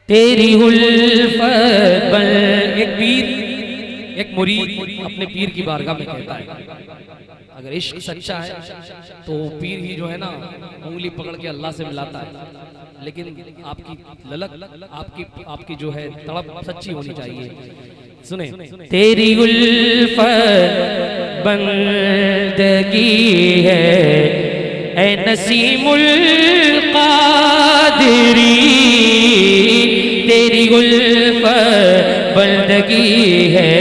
तेरी उल्फत बन। एक पीर, एक मुरीद अपने पीर की बारगाह में कहता है, अगर इश्क सच्चा है तो पीर ही जो है ना उंगली पकड़ के अल्लाह से मिलाता है, लेकिन आपकी ललक, आपकी जो है तड़प सच्ची होनी चाहिए। सुने, तेरी उल्फत बंदगी है ऐ नसीमुल कादिरी, तेरी उल्फत बंदगी है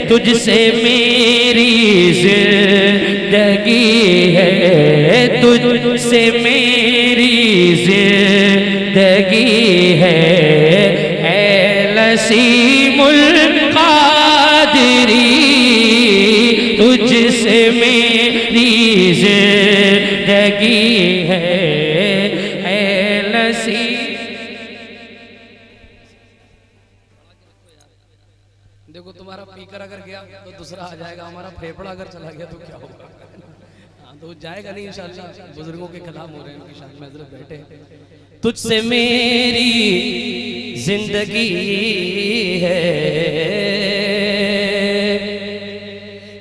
तुझसे मेरी जिंदगी है, तुझसे मेरी जिंदगी है ऐ नसीमुल कादिरी, तुझसे मेरी जिंदगी है ऐ नसीम। देखो तुम्हारा स्पीकर अगर गया तो दूसरा आ जाएगा, हमारा फेफड़ा अगर चला गया तो क्या होगा? हाँ तो जाएगा नहीं इंशाल्लाह। बुजुर्गों के कलाम हो रहे हैं, उनकी शान में हजरत बैठे। तुझसे मेरी जिंदगी है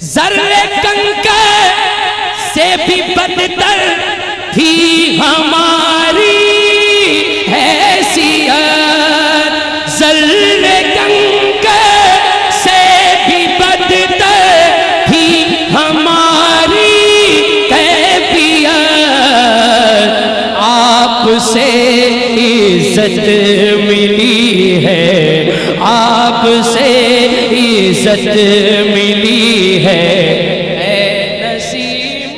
ज़र्रे कंकर से भी बदतर थी हमारी हैसियत, ज़र्रे कंकर से भी बदतर थी हमारी कैफियत, आपसे इज्जत मिली है, आपसे इज्जत मिली है ऐ नसीम।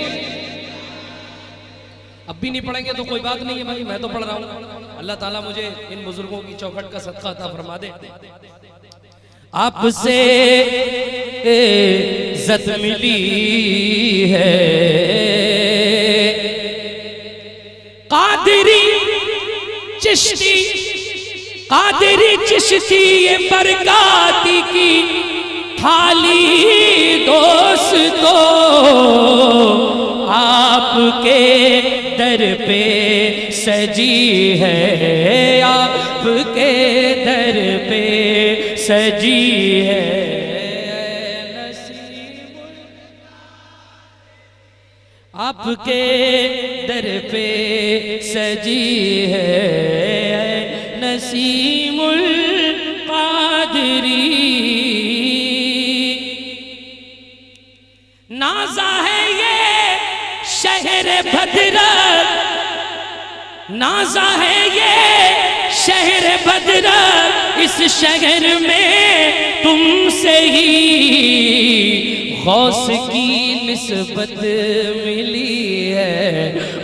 अब भी नहीं पढ़ेंगे तो कोई बात नहीं है भाई, मैं तो पढ़ रहा हूँ। अल्लाह ताला मुझे इन बुजुर्गों की चौखट का सदका अता फरमा दे। आपसे इज्जत मिली है कादिरी चिश्ती, कादिरी चिश्ती ये बरकाती की थाली दोस्तों, आपके दर पे सजी है, आपके दर पे सजी है आपके दर पे सजी है नसीमुल कादरी। नाजा है ये शहर भद्रक, नाजा है ये शहर भद्रक, इस शहर में तुमसे ही गौस की निस्बत मिली है,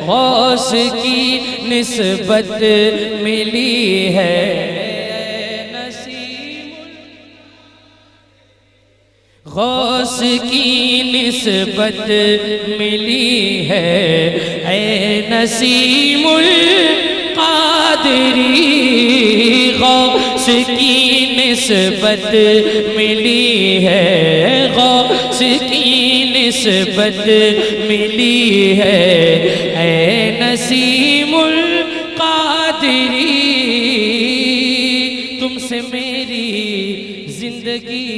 गौस की निस्बत मिली है गौस की निस्बत मिली है ऐ नसीमुल कादरी, गौस की निस्बत मिली है, गौस की निस्बत मिली है ऐ नसीमुल कादरी। तुमसे मेरी जिंदगी